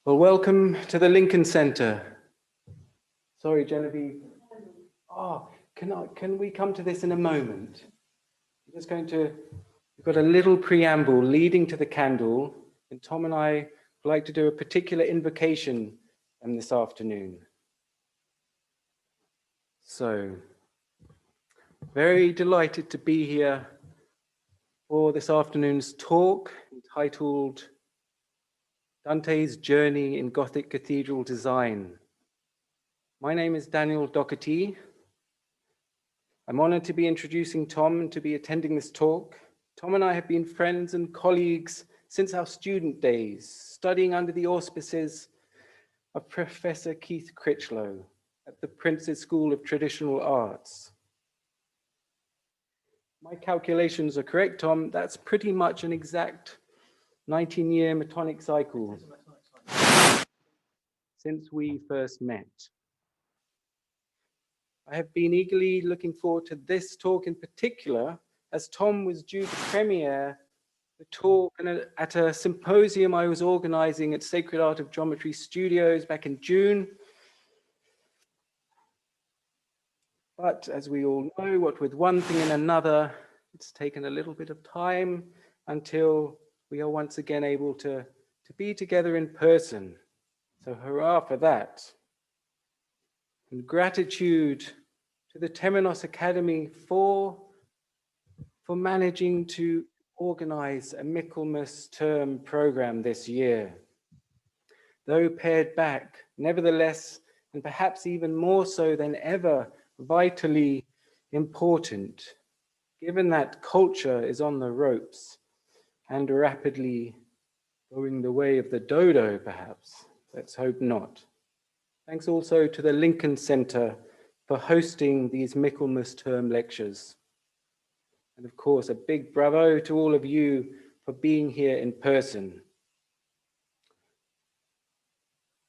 Well, welcome to the Lincoln Center. Sorry, Genevieve. Oh, can we come to this in a moment? I'm just going to, we've got a little preamble leading to the candle, and Tom and I would like to do a particular invocation this afternoon. So, very delighted to be here for this afternoon's talk entitled Dante's Journey in Gothic Cathedral Design. My name is Daniel Doherty. I'm honored to be introducing Tom and to be attending this talk. Tom and I have been friends and colleagues since our student days, studying under the auspices of Professor Keith Critchlow at the Prince's School of Traditional Arts. My calculations are correct, Tom. That's pretty much an exact 19-year Metonic cycle since we first met. I have been eagerly looking forward to this talk in particular, as Tom was due to premiere the talk at a symposium I was organizing at Sacred Art of Geometry Studios back in June. But as we all know, what with one thing and another, it's taken a little bit of time until we are once again able to be together in person. So hurrah for that. And gratitude to the Temenos Academy for managing to organize a Michaelmas term program this year. Though pared back, nevertheless, and perhaps even more so than ever, vitally important, given that culture is on the ropes and rapidly going the way of the dodo, perhaps. Let's hope not. Thanks also to the Lincoln Center for hosting these Michaelmas term lectures. And of course, a big bravo to all of you for being here in person.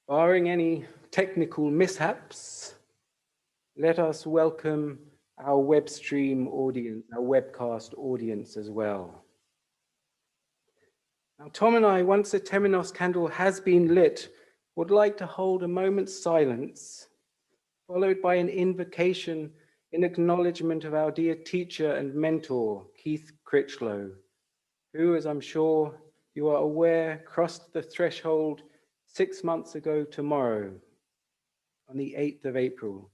Barring any technical mishaps, let us welcome our web stream audience, our webcast audience as well. Now, Tom and I, once the Temenos candle has been lit, would like to hold a moment's silence, followed by an invocation in acknowledgement of our dear teacher and mentor, Keith Critchlow, who, as I'm sure you are aware, crossed the threshold 6 months ago tomorrow, on the 8th of April.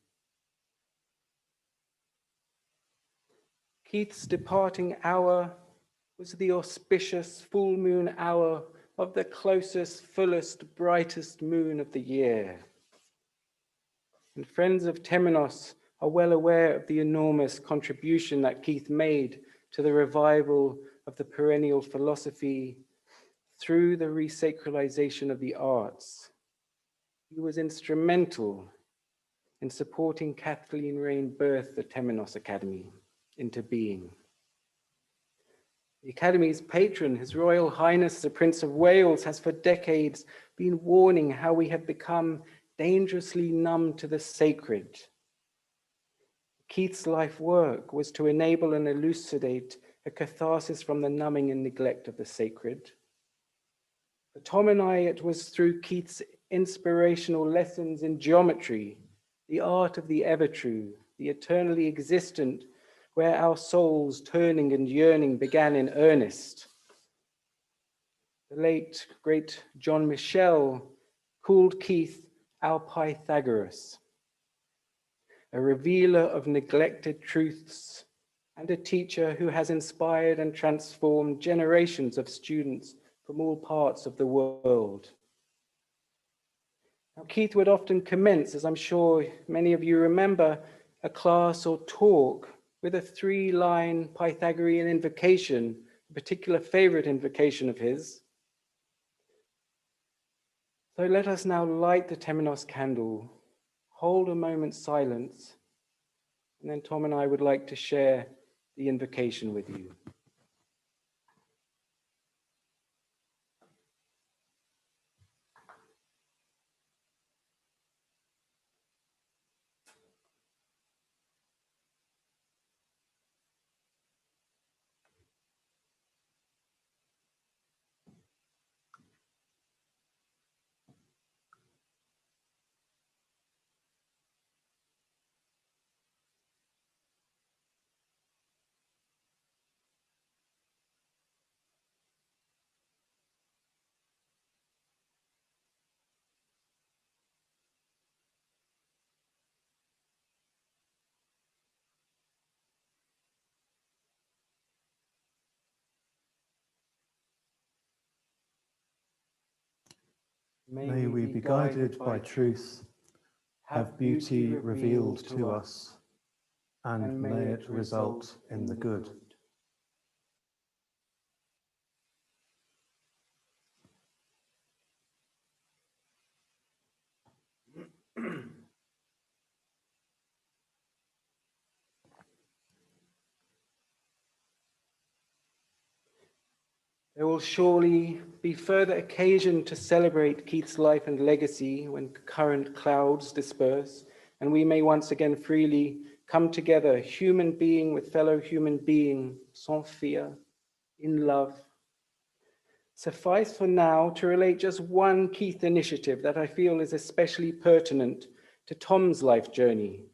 Keith's departing hour was the auspicious full moon hour of the closest, fullest, brightest moon of the year. And friends of Temenos are well aware of the enormous contribution that Keith made to the revival of the perennial philosophy through the resacralization of the arts. He was instrumental in supporting Kathleen Raine birth the Temenos Academy into being. The Academy's patron, His Royal Highness the Prince of Wales, has for decades been warning how we have become dangerously numb to the sacred. Keith's life work was to enable and elucidate a catharsis from the numbing and neglect of the sacred. For Tom and I, it was through Keith's inspirational lessons in geometry, the art of the ever-true, the eternally existent, where our souls turning and yearning began in earnest. The late, great John Michel called Keith our Pythagoras, a revealer of neglected truths and a teacher who has inspired and transformed generations of students from all parts of the world. Now, Keith would often commence, as I'm sure many of you remember, a class or talk with a 3-line Pythagorean invocation, a particular favorite invocation of his. So let us now light the Temenos candle, hold a moment's silence, and then Tom and I would like to share the invocation with you. May we be guided by truth, have beauty revealed to us, and may it result in the good. There will surely be further occasion to celebrate Keith's life and legacy when current clouds disperse, and we may once again freely come together, human being with fellow human being, sans fear, in love. Suffice for now to relate just one Keith initiative that I feel is especially pertinent to Tom's life journey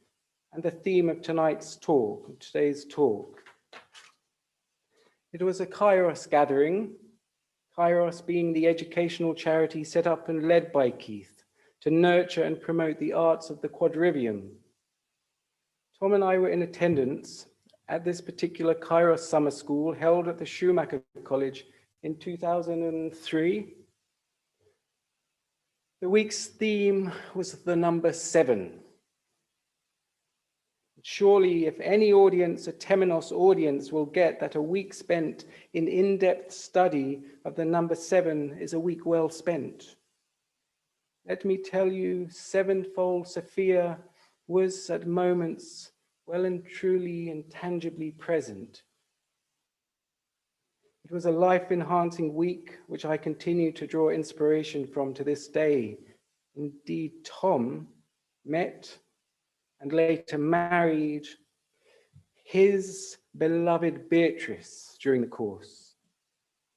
and the theme of today's talk. It was a Kairos gathering, Kairos being the educational charity set up and led by Keith to nurture and promote the arts of the quadrivium. Tom and I were in attendance at this particular Kairos summer school held at the Schumacher College in 2003. The week's theme was the number 7. Surely, if any audience, a Temenos audience, will get that a week spent in in-depth study of the number 7 is a week well spent. Let me tell you, sevenfold Sophia was at moments well and truly and tangibly present. It was a life-enhancing week, which I continue to draw inspiration from to this day. Indeed, Tom met and later married his beloved Beatrice during the course.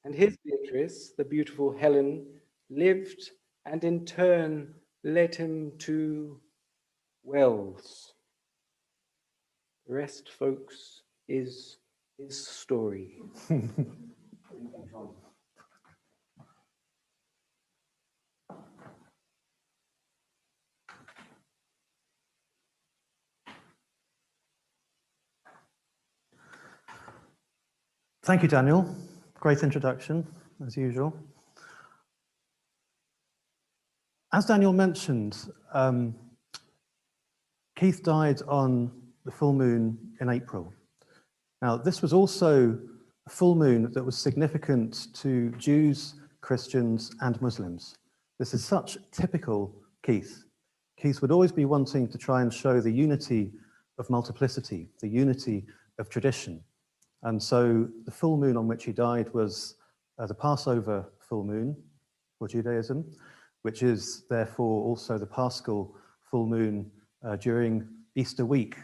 And his Beatrice, the beautiful Helen, lived and in turn led him to Wells. The rest, folks, is his story. Thank you, Daniel. Great introduction, as usual. As Daniel mentioned, Keith died on the full moon in April. Now, this was also a full moon that was significant to Jews, Christians, and Muslims. This is such typical Keith. Keith would always be wanting to try and show the unity of multiplicity, the unity of tradition. And so the full moon on which he died was the Passover full moon for Judaism, which is therefore also the Paschal full moon during Easter week.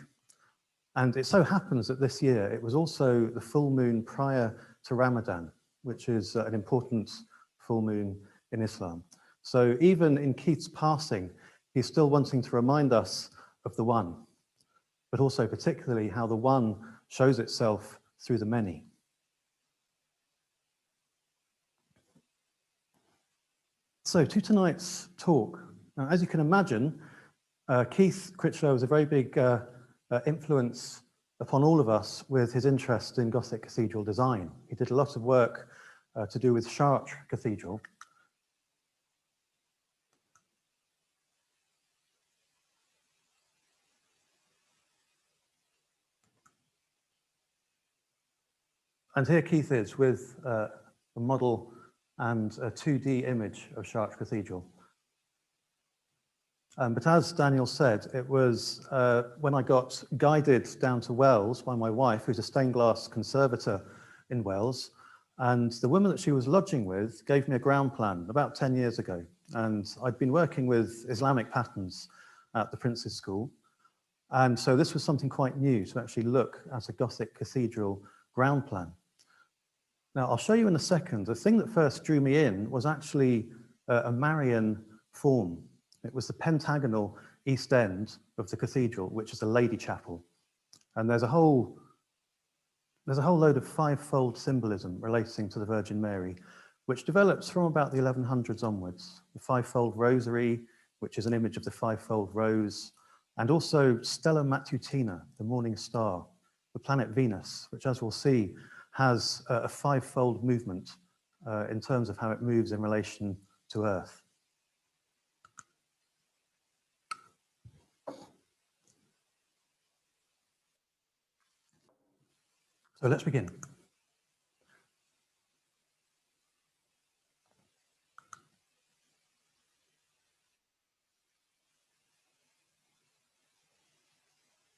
And it so happens that this year it was also the full moon prior to Ramadan, which is an important full moon in Islam. So even in Keith's passing, he's still wanting to remind us of the one, but also particularly how the one shows itself through the many. So to tonight's talk. Now, as you can imagine, Keith Critchlow was a very big influence upon all of us with his interest in Gothic cathedral design. He did a lot of work to do with Chartres Cathedral. And here Keith is with a model and a 2D image of Chartres Cathedral. But as Daniel said, it was when I got guided down to Wells by my wife, who's a stained glass conservator in Wells, and the woman that she was lodging with gave me a ground plan about 10 years ago. And I'd been working with Islamic patterns at the Prince's School. And so this was something quite new to actually look at a Gothic cathedral ground plan. Now, I'll show you in a second, the thing that first drew me in was actually a Marian form. It was the pentagonal east end of the cathedral, which is a lady chapel. And there's a whole load of fivefold symbolism relating to the Virgin Mary, which develops from about the 1100s onwards. The fivefold rosary, which is an image of the fivefold rose, and also Stella Matutina, the morning star, the planet Venus, which, as we'll see, has a fivefold movement in terms of how it moves in relation to Earth. So let's begin.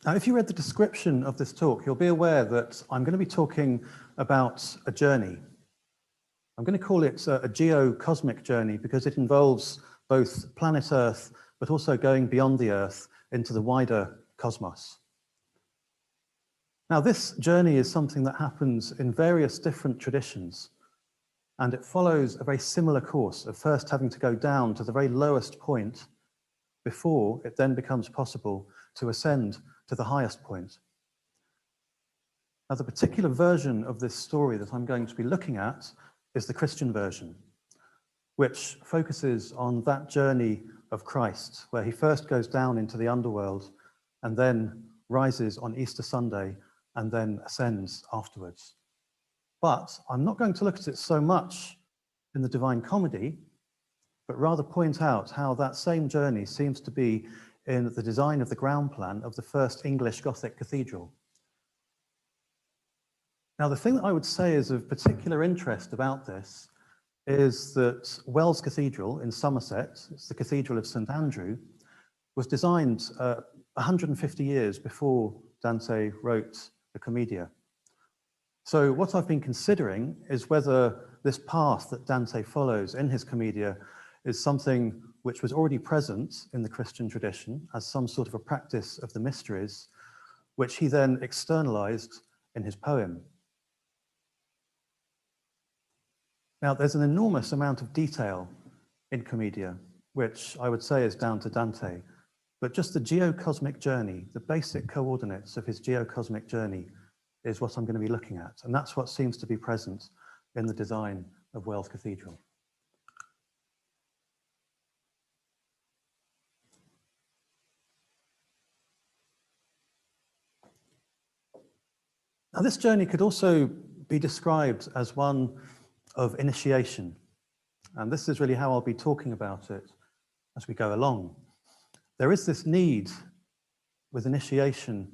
Now, if you read the description of this talk, you'll be aware that I'm going to be talking about a journey. I'm going to call it a geo-cosmic journey because it involves both planet Earth, but also going beyond the Earth into the wider cosmos. Now, this journey is something that happens in various different traditions, and it follows a very similar course of first having to go down to the very lowest point before it then becomes possible to ascend to the highest point. Now, the particular version of this story that I'm going to be looking at is the Christian version, which focuses on that journey of Christ, where he first goes down into the underworld and then rises on Easter Sunday and then ascends afterwards. But I'm not going to look at it so much in the Divine Comedy, but rather point out how that same journey seems to be in the design of the ground plan of the first English Gothic cathedral. Now, the thing that I would say is of particular interest about this is that Wells Cathedral in Somerset, it's the Cathedral of St. Andrew, was designed 150 years before Dante wrote the Commedia. So what I've been considering is whether this path that Dante follows in his Commedia is something which was already present in the Christian tradition as some sort of a practice of the mysteries, which he then externalized in his poem. Now, there's an enormous amount of detail in Commedia, which I would say is down to Dante, but just the geocosmic journey, the basic coordinates of his geocosmic journey is what I'm going to be looking at, and that's what seems to be present in the design of Wells Cathedral. Now, this journey could also be described as one of initiation, and this is really how I'll be talking about it as we go along. There is this need with initiation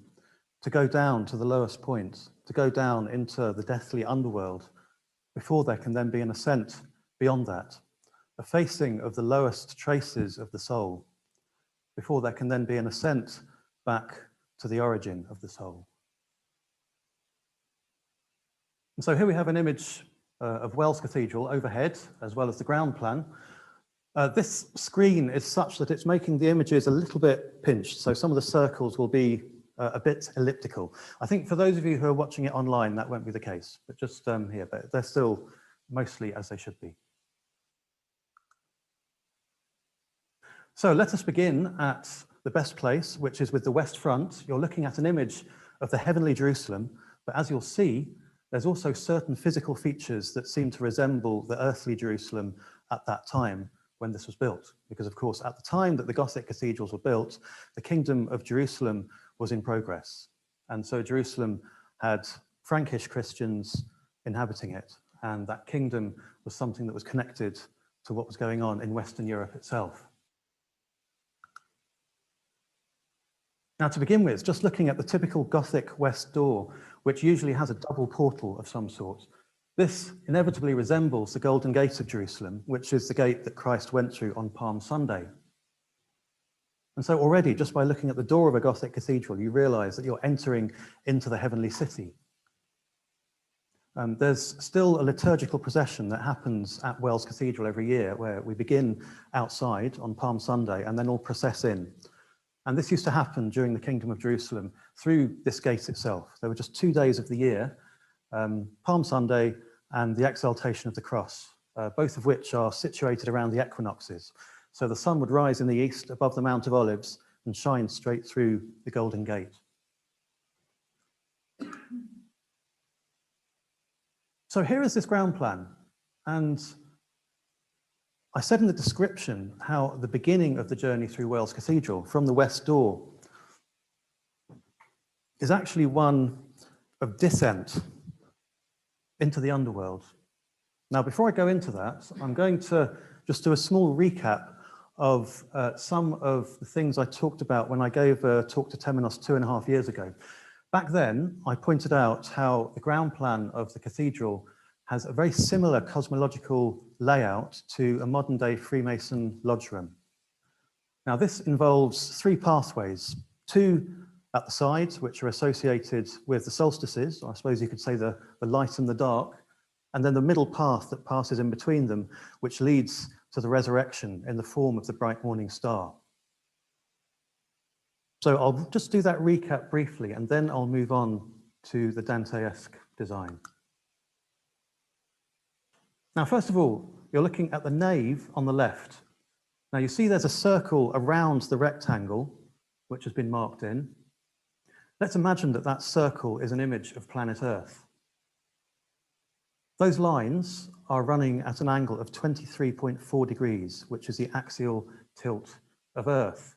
to go down to the lowest point, to go down into the deathly underworld, before there can then be an ascent beyond that, a facing of the lowest traces of the soul, before there can then be an ascent back to the origin of the soul. And so here we have an image of Wells Cathedral overhead, as well as the ground plan. This screen is such that it's making the images a little bit pinched, so some of the circles will be a bit elliptical. I think for those of you who are watching it online, that won't be the case, but just here, but they're still mostly as they should be. So let us begin at the best place, which is with the west front. You're looking at an image of the heavenly Jerusalem, but as you'll see, there's also certain physical features that seem to resemble the earthly Jerusalem at that time when this was built. Because of course, at the time that the Gothic cathedrals were built, the kingdom of Jerusalem was in progress. And so Jerusalem had Frankish Christians inhabiting it. And that kingdom was something that was connected to what was going on in Western Europe itself. Now, to begin with, just looking at the typical Gothic west door, which usually has a double portal of some sort, this inevitably resembles the Golden Gate of Jerusalem, which is the gate that Christ went through on Palm Sunday. And so already, just by looking at the door of a Gothic cathedral, you realize that you're entering into the heavenly city. There's still a liturgical procession that happens at Wells Cathedral every year, where we begin outside on Palm Sunday and then all process in. And this used to happen during the Kingdom of Jerusalem through this gate itself. There were just 2 days of the year, Palm Sunday and the Exaltation of the Cross, both of which are situated around the equinoxes. So the sun would rise in the east above the Mount of Olives and shine straight through the Golden Gate. So here is this ground plan. And I said in the description how the beginning of the journey through Wells Cathedral from the west door is actually one of descent into the underworld. Now, before I go into that, I'm going to just do a small recap of some of the things I talked about when I gave a talk to Temenos 2.5 years ago. Back then, I pointed out how the ground plan of the cathedral has a very similar cosmological layout to a modern-day Freemason lodge room. Now, this involves three pathways, two at the sides, which are associated with the solstices, or I suppose you could say the light and the dark, and then the middle path that passes in between them, which leads to the resurrection in the form of the bright morning star. So I'll just do that recap briefly, and then I'll move on to the Dante-esque design. Now, first of all, you're looking at the nave on the left. Now, you see there's a circle around the rectangle, which has been marked in. Let's imagine that that circle is an image of planet Earth. Those lines are running at an angle of 23.4 degrees, which is the axial tilt of Earth.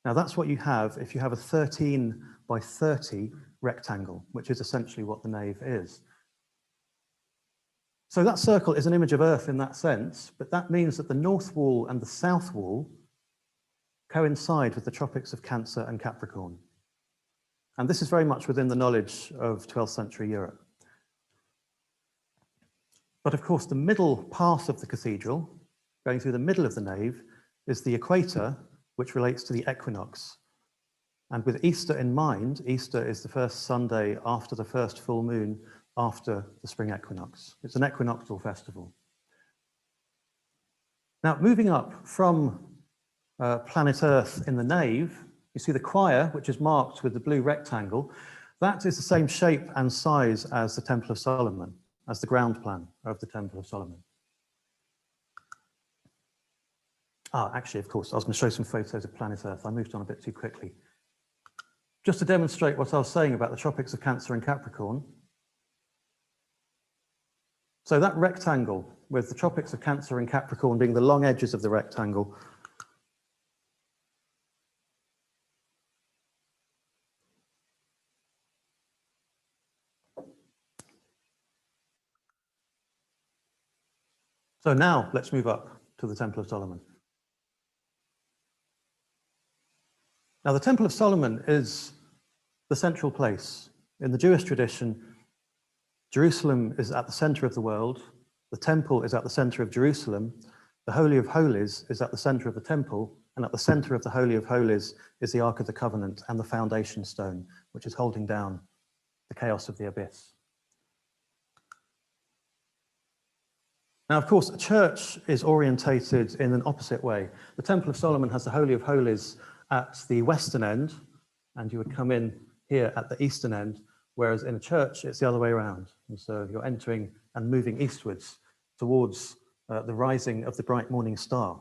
Now, that's what you have if you have a 13 by 30 rectangle, which is essentially what the nave is. So that circle is an image of Earth in that sense, but that means that the north wall and the south wall coincide with the tropics of Cancer and Capricorn. And this is very much within the knowledge of 12th century Europe. But of course, the middle path of the cathedral, going through the middle of the nave, is the equator, which relates to the equinox. And with Easter in mind, Easter is the first Sunday after the first full moon after the spring equinox. It's an equinoctial festival. Now, moving up from planet Earth in the nave, you see the choir, which is marked with the blue rectangle. That is the same shape and size as the Temple of Solomon, as the ground plan of the Temple of Solomon. Actually, of course, I was going to show some photos of planet Earth. I moved on a bit too quickly. Just to demonstrate what I was saying about the tropics of Cancer and Capricorn. So that rectangle, with the tropics of Cancer and Capricorn being the long edges of the rectangle, so now let's move up to the Temple of Solomon. Now, the Temple of Solomon is the central place. In the Jewish tradition, Jerusalem is at the center of the world, the temple is at the center of Jerusalem, the Holy of Holies is at the center of the temple, and at the center of the Holy of Holies is the Ark of the Covenant and the foundation stone, which is holding down the chaos of the abyss. Now, of course, a church is orientated in an opposite way. The Temple of Solomon has the Holy of Holies at the western end, and you would come in here at the eastern end, whereas in a church, it's the other way around. And so you're entering and moving eastwards towards the rising of the bright morning star.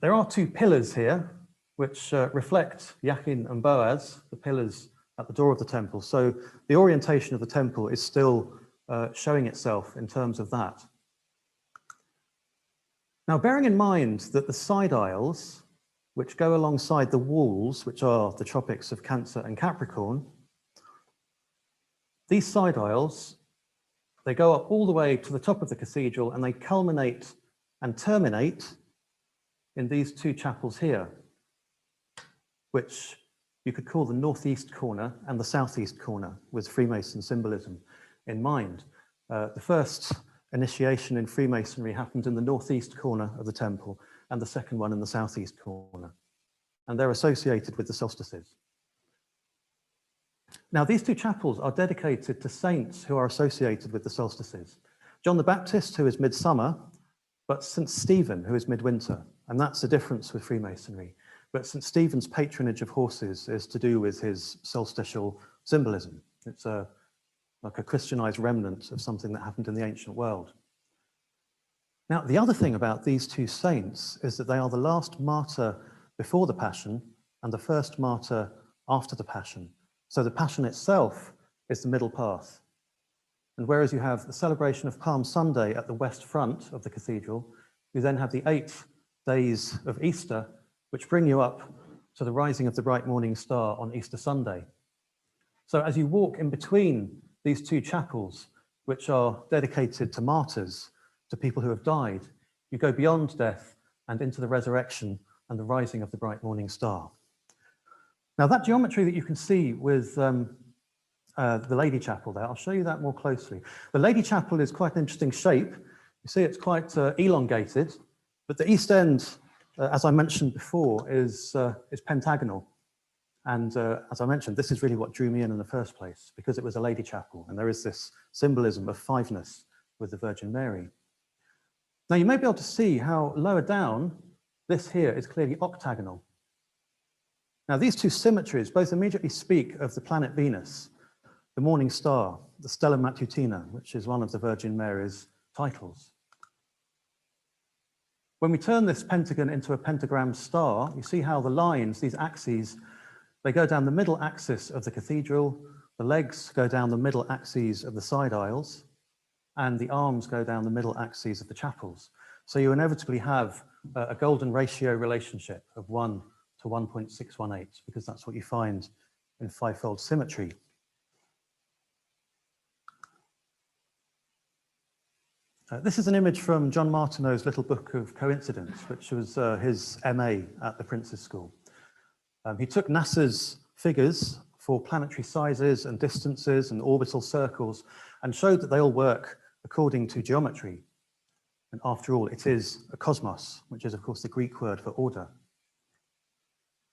There are two pillars here, which reflect Jachin and Boaz, the pillars at the door of the temple. So the orientation of the temple is still showing itself in terms of that. Now, bearing in mind that the side aisles, which go alongside the walls, which are the tropics of Cancer and Capricorn, these side aisles, they go up all the way to the top of the cathedral and they culminate and terminate in these two chapels here, which you could call the northeast corner and the southeast corner with Freemason symbolism in mind. The first initiation in Freemasonry happened in the northeast corner of the temple and the second one in the southeast corner. And they're associated with the solstices. Now, these two chapels are dedicated to saints who are associated with the solstices. John the Baptist, who is midsummer, but St. Stephen, who is midwinter. And that's the difference with Freemasonry. But St. Stephen's patronage of horses is to do with his solstitial symbolism. It's like a Christianized remnant of something that happened in the ancient world. Now, the other thing about these two saints is that they are the last martyr before the Passion and the first martyr after the Passion. So the Passion itself is the middle path. And whereas you have the celebration of Palm Sunday at the west front of the cathedral, you then have the 8 days of Easter, which bring you up to the rising of the bright morning star on Easter Sunday. So as you walk in between these two chapels, which are dedicated to martyrs, to people who have died, you go beyond death and into the resurrection and the rising of the bright morning star. Now that geometry that you can see with the Lady Chapel there, I'll show you that more closely. The Lady Chapel is quite an interesting shape. You see it's quite elongated, but the east end, as I mentioned before, is pentagonal. And as I mentioned, this is really what drew me in the first place, because it was a Lady Chapel, and there is this symbolism of fiveness with the Virgin Mary. Now you may be able to see how lower down, this here is clearly octagonal. Now these two symmetries both immediately speak of the planet Venus, the morning star, the Stella Matutina, which is one of the Virgin Mary's titles. When we turn this pentagon into a pentagram star, you see how the lines, these axes, they go down the middle axis of the cathedral, the legs go down the middle axes of the side aisles, and the arms go down the middle axes of the chapels. So you inevitably have a golden ratio relationship of 1 to 1.618, because that's what you find in fivefold symmetry. This is an image from John Martineau's little book of coincidence, which was his MA at the Prince's School. He took NASA's figures for planetary sizes and distances and orbital circles and showed that they all work according to geometry. And after all, it is a cosmos, which is of course the Greek word for order.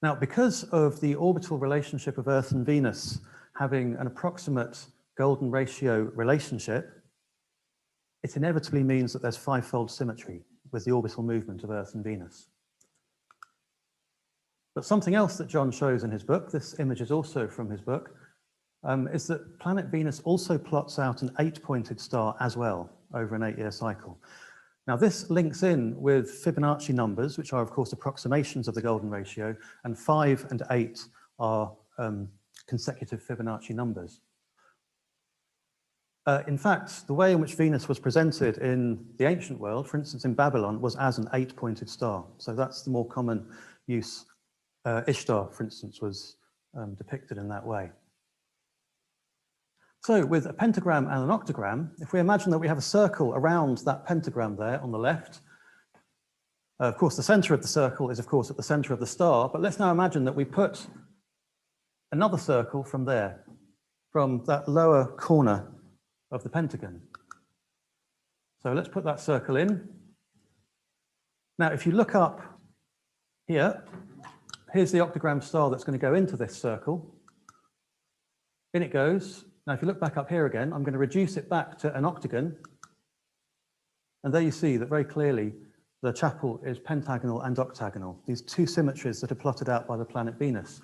Now, because of the orbital relationship of Earth and Venus having an approximate golden ratio relationship, it inevitably means that there's fivefold symmetry with the orbital movement of Earth and Venus. But something else that John shows in his book, this image is also from his book, is that planet Venus also plots out an 8-pointed star as well over an 8-year cycle. Now this links in with Fibonacci numbers, which are of course approximations of the golden ratio, and 5 and 8 are consecutive Fibonacci numbers. In fact, the way in which Venus was presented in the ancient world, for instance in Babylon, was as an 8-pointed star. So that's the more common use. Ishtar, for instance, was depicted in that way. So with a pentagram and an octagram, if we imagine that we have a circle around that pentagram there on the left, of course the center of the circle is of course at the center of the star, but let's now imagine that we put another circle from there, from that lower corner of the pentagon. So let's put that circle in. Now if you look up here, here's the octagram star that's going to go into this circle. In it goes. Now, if you look back up here again, I'm going to reduce it back to an octagon. And there you see that very clearly the chapel is pentagonal and octagonal, these two symmetries that are plotted out by the planet Venus.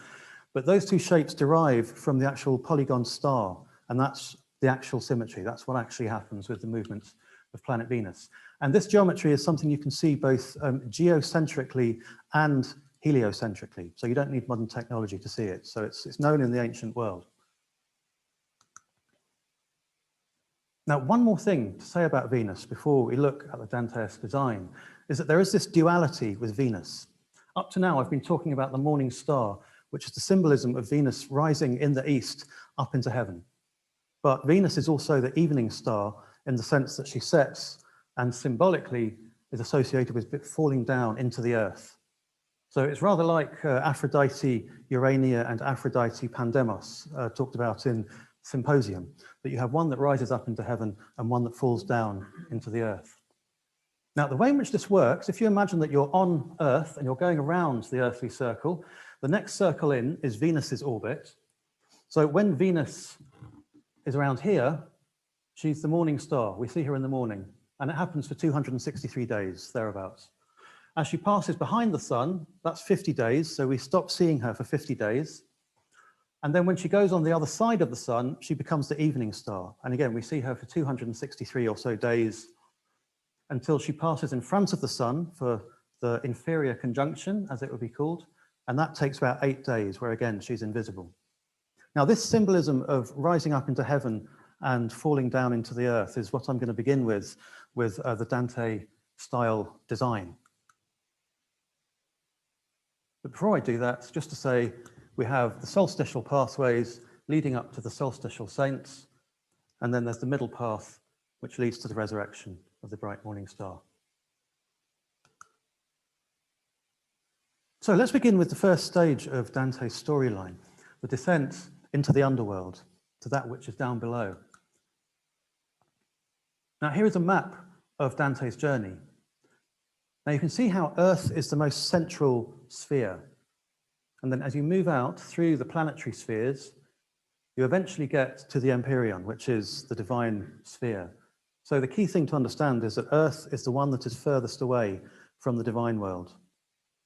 But those two shapes derive from the actual polygon star, and that's the actual symmetry. That's what actually happens with the movements of planet Venus. And this geometry is something you can see both geocentrically and heliocentrically. So you don't need modern technology to see it. So it's known in the ancient world. Now, one more thing to say about Venus before we look at the Dantesque design is that there is this duality with Venus. Up to now, I've been talking about the morning star, which is the symbolism of Venus rising in the east up into heaven. But Venus is also the evening star in the sense that she sets and symbolically is associated with falling down into the earth. So it's rather like Aphrodite Urania and Aphrodite Pandemos talked about in Symposium, that you have one that rises up into heaven and one that falls down into the earth. Now, the way in which this works, if you imagine that you're on Earth and you're going around the earthly circle, the next circle in is Venus's orbit. So when Venus is around here, she's the morning star. We see her in the morning, and it happens for 263 days, thereabouts. As she passes behind the sun, that's 50 days, so we stop seeing her for 50 days. And then when she goes on the other side of the sun, she becomes the evening star. And again, we see her for 263 or so days until she passes in front of the sun for the inferior conjunction, as it would be called. And that takes about 8 days, where again, she's invisible. Now, this symbolism of rising up into heaven and falling down into the earth is what I'm going to begin with the Dante style design. But before I do that, just to say, we have the solstitial pathways leading up to the solstitial saints, and then there's the middle path, which leads to the resurrection of the bright morning star. So let's begin with the first stage of Dante's storyline, the descent into the underworld, to that which is down below. Now here is a map of Dante's journey. Now you can see how Earth is the most central sphere. And then as you move out through the planetary spheres, you eventually get to the Empyrean, which is the divine sphere. So the key thing to understand is that Earth is the one that is furthest away from the divine world.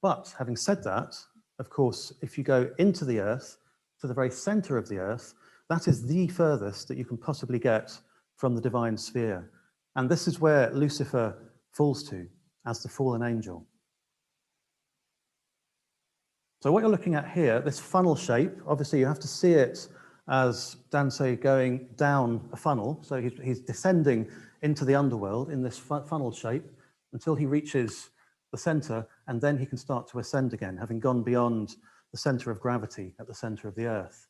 But having said that, of course, if you go into the Earth, to the very center of the Earth, that is the furthest that you can possibly get from the divine sphere. And this is where Lucifer falls to as the fallen angel. So what you're looking at here, this funnel shape, obviously you have to see it as Dante going down a funnel. So he's descending into the underworld in this funnel shape until he reaches the center, and then he can start to ascend again, having gone beyond the center of gravity at the center of the Earth.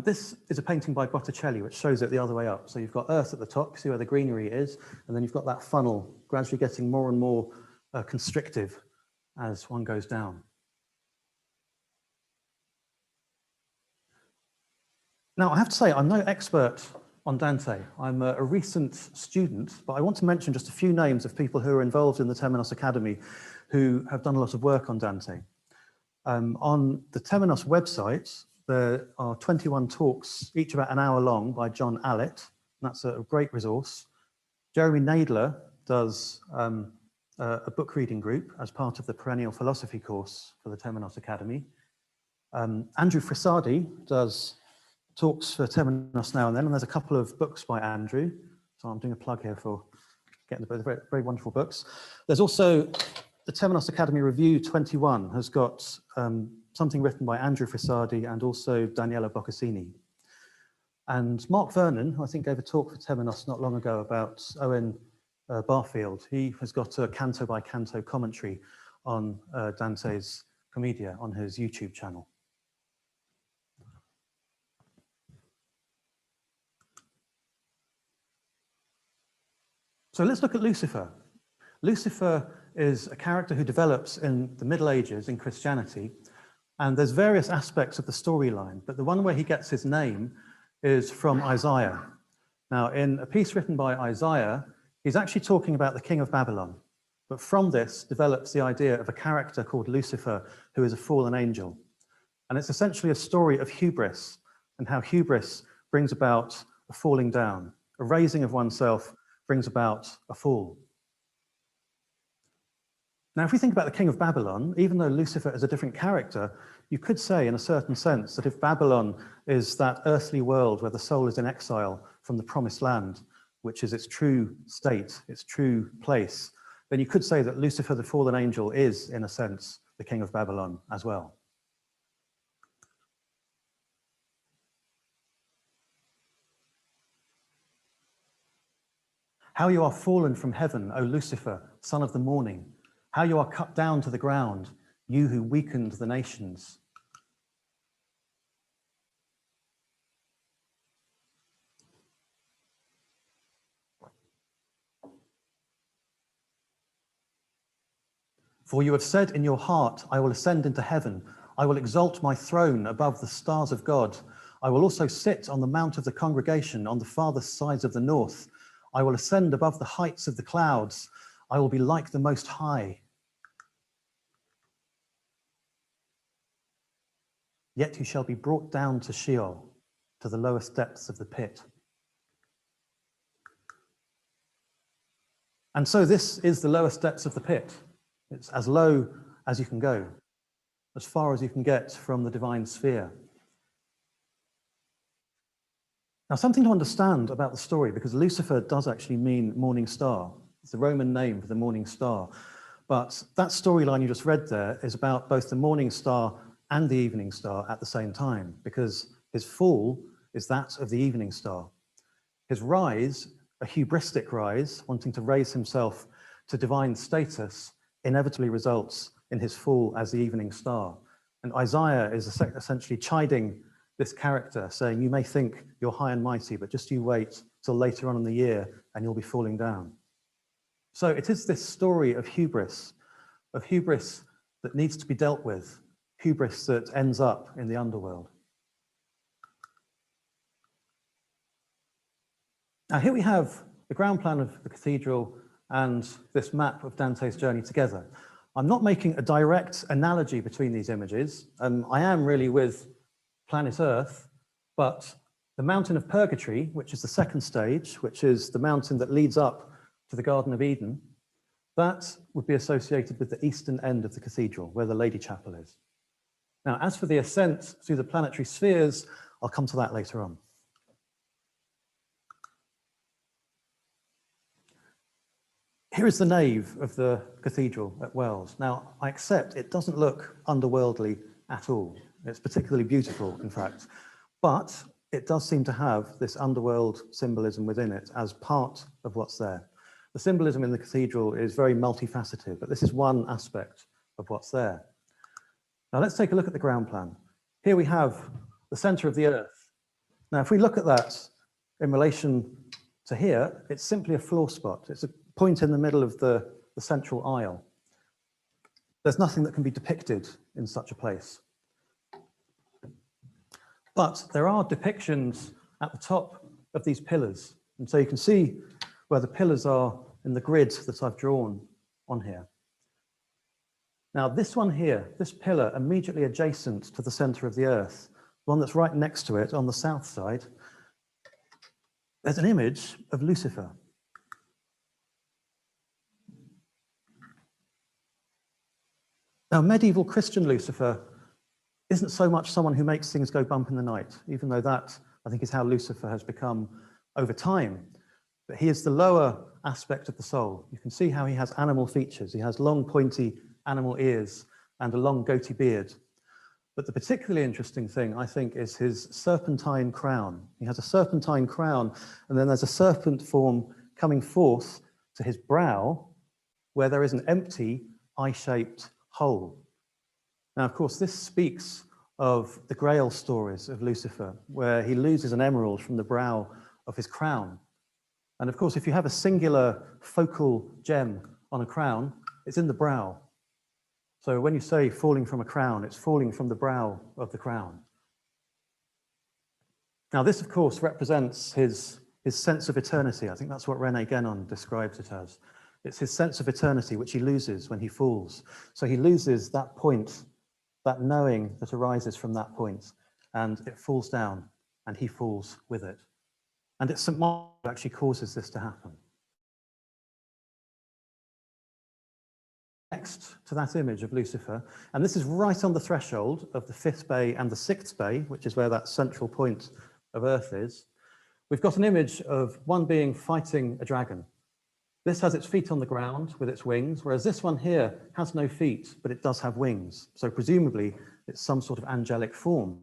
This is a painting by Botticelli, which shows it the other way up. So you've got Earth at the top, see where the greenery is, and then you've got that funnel gradually getting more and more constrictive as one goes down. Now, I have to say, I'm no expert on Dante. I'm a recent student, but I want to mention just a few names of people who are involved in the Temenos Academy who have done a lot of work on Dante. On the Temenos website, there are 21 talks, each about an hour long, by John Allett. That's a great resource. Jeremy Nadler does a book reading group as part of the perennial philosophy course for the Temenos Academy. Andrew Frisardi does talks for Temenos now and then, and there's a couple of books by Andrew. So I'm doing a plug here for getting the very, very wonderful books. There's also the Temenos Academy Review 21 has got something written by Andrew Frisardi and also Daniela Boccassini. And Mark Vernon, who I think gave a talk for Temenos not long ago about Owen Barfield, he has got a canto by canto commentary on Dante's Commedia on his YouTube channel. So let's look at Lucifer. Lucifer is a character who develops in the Middle Ages in Christianity, and there's various aspects of the storyline, but the one where he gets his name is from Isaiah. Now, in a piece written by Isaiah, he's actually talking about the king of Babylon, but from this develops the idea of a character called Lucifer, who is a fallen angel. And it's essentially a story of hubris and how hubris brings about a falling down. A raising of oneself brings about a fall. Now, if we think about the king of Babylon, even though Lucifer is a different character, you could say in a certain sense that if Babylon is that earthly world where the soul is in exile from the promised land, which is its true state, its true place, then you could say that Lucifer, the fallen angel, is, in a sense, the king of Babylon as well. How you are fallen from heaven, O Lucifer, son of the morning. How you are cut down to the ground, you who weakened the nations. For you have said in your heart, I will ascend into heaven. I will exalt my throne above the stars of God. I will also sit on the mount of the congregation on the farthest sides of the north. I will ascend above the heights of the clouds. I will be like the Most High. Yet you shall be brought down to Sheol, to the lowest depths of the pit. And so this is the lowest depths of the pit. It's as low as you can go, as far as you can get from the divine sphere. Now, something to understand about the story, because Lucifer does actually mean morning star. It's the Roman name for the morning star. But that storyline you just read there is about both the morning star and the evening star at the same time, because his fall is that of the evening star. His rise, a hubristic rise, wanting to raise himself to divine status, inevitably results in his fall as the evening star. And Isaiah is essentially chiding this character, saying, you may think you're high and mighty, but just you wait till later on in the year and you'll be falling down. So it is this story of hubris that needs to be dealt with, hubris that ends up in the underworld. Now here we have the ground plan of the cathedral and this map of Dante's journey together. I'm not making a direct analogy between these images. I am really with planet Earth, but the Mountain of Purgatory, which is the second stage, which is the mountain that leads up to the Garden of Eden, that would be associated with the eastern end of the cathedral, where the Lady Chapel is. Now, as for the ascent through the planetary spheres, I'll come to that later on. Here is the nave of the cathedral at Wells. Now, I accept it doesn't look underworldly at all. It's particularly beautiful, in fact, but it does seem to have this underworld symbolism within it as part of what's there. The symbolism in the cathedral is very multifaceted, but this is one aspect of what's there. Now, let's take a look at the ground plan. Here we have the center of the earth. Now, if we look at that in relation to here, it's simply a floor spot. It's a point in the middle of the central aisle. There's nothing that can be depicted in such a place. But there are depictions at the top of these pillars. And so you can see where the pillars are in the grid that I've drawn on here. Now, this one here, this pillar immediately adjacent to the center of the earth, the one that's right next to it on the south side, there's an image of Lucifer. Now, medieval Christian Lucifer isn't so much someone who makes things go bump in the night, even though that, I think, is how Lucifer has become over time. But he is the lower aspect of the soul. You can see how he has animal features. He has long, pointy animal ears and a long goatee beard. But the particularly interesting thing, I think, is his serpentine crown. He has a serpentine crown, and then there's a serpent form coming forth to his brow, where there is an empty, eye-shaped hole. Now, of course, this speaks of the Grail stories of Lucifer, where he loses an emerald from the brow of his crown. And of course, if you have a singular focal gem on a crown, it's in the brow. So when you say falling from a crown, it's falling from the brow of the crown. Now, this, of course, represents his sense of eternity. I think that's what René Guénon describes it as. It's his sense of eternity, which he loses when he falls. So he loses that point, that knowing that arises from that point, and it falls down, and he falls with it. And it's St. Michael who actually causes this to happen. Next to that image of Lucifer, and this is right on the threshold of the 5th bay and the 6th bay, which is where that central point of Earth is, we've got an image of one being fighting a dragon. This has its feet on the ground with its wings, whereas this one here has no feet, but it does have wings. So presumably it's some sort of angelic form.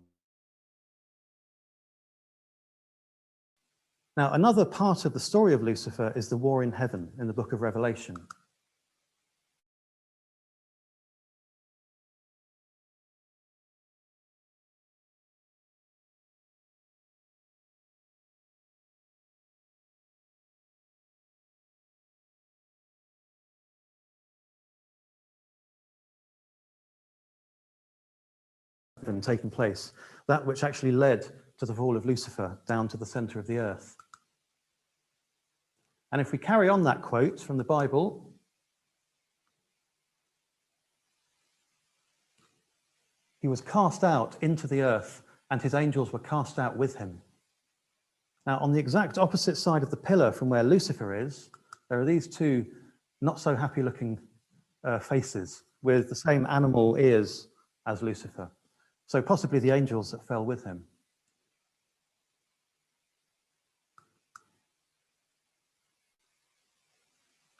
Now, another part of the story of Lucifer is the war in heaven in the book of Revelation. Taking place, that which actually led to the fall of Lucifer down to the center of the earth. And if we carry on that quote from the Bible, he was cast out into the earth and his angels were cast out with him. Now, on the exact opposite side of the pillar from where Lucifer is, there are these two not so happy looking faces with the same animal ears as Lucifer. So possibly the angels that fell with him.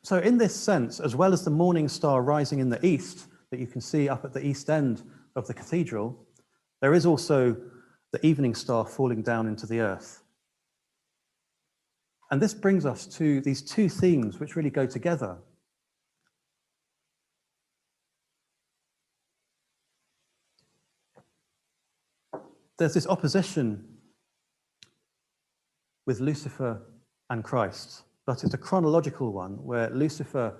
So in this sense, as well as the morning star rising in the east that you can see up at the east end of the cathedral, there is also the evening star falling down into the earth. And this brings us to these two themes which really go together. there's this opposition with Lucifer and Christ, but it's a chronological one where Lucifer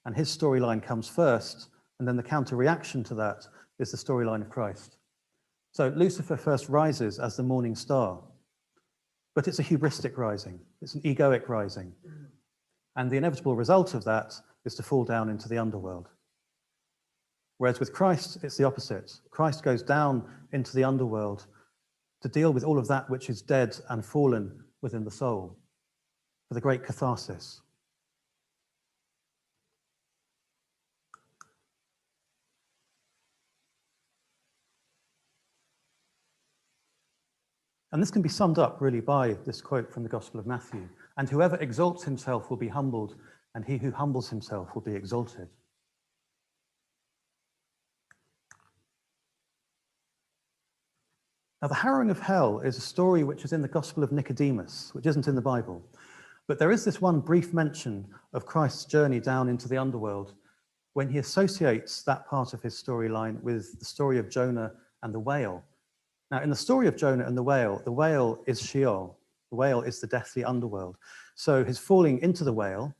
and his storyline comes first, and then the counter-reaction to that is the storyline of Christ. So Lucifer first rises as the morning star, but it's a hubristic rising, it's an egoic rising. And the inevitable result of that is to fall down into the underworld. Whereas with Christ, it's the opposite. Christ goes down into the underworld to deal with all of that which is dead and fallen within the soul, for the great catharsis. And this can be summed up really by this quote from the Gospel of Matthew. And whoever exalts himself will be humbled, and he who humbles himself will be exalted. Now, the Harrowing of Hell is a story which is in the Gospel of Nicodemus, which isn't in the Bible. But there is this one brief mention of Christ's journey down into the underworld when he associates that part of his storyline with the story of Jonah and the whale. Now, in the story of Jonah and the whale is Sheol. The whale is the deathly underworld. So his falling into the whale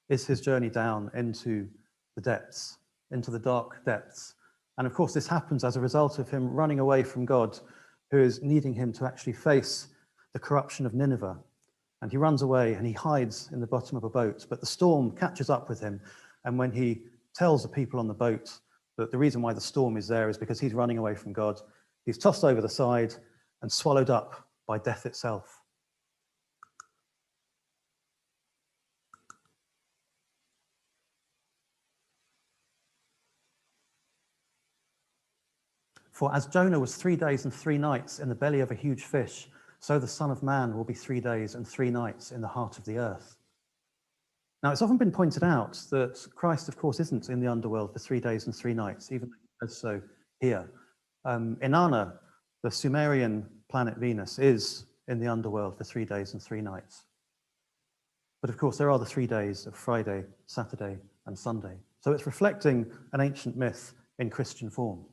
is his journey down into the depths, into the dark depths. And of course, this happens as a result of him running away from God, who is needing him to actually face the corruption of Nineveh. And he runs away and he hides in the bottom of a boat, but the storm catches up with him. And when he tells the people on the boat that the reason why the storm is there is because he's running away from God, he's tossed over the side and swallowed up by death itself. For as Jonah was 3 days and 3 nights in the belly of a huge fish, so the Son of Man will be 3 days and 3 nights in the heart of the earth. Now, it's often been pointed out that Christ, of course, isn't in the underworld for 3 days and 3 nights, even though he does so here. Inanna, the Sumerian planet Venus, is in the underworld for 3 days and 3 nights. But of course, there are the 3 days of Friday, Saturday, and Sunday. So it's reflecting an ancient myth in Christian form.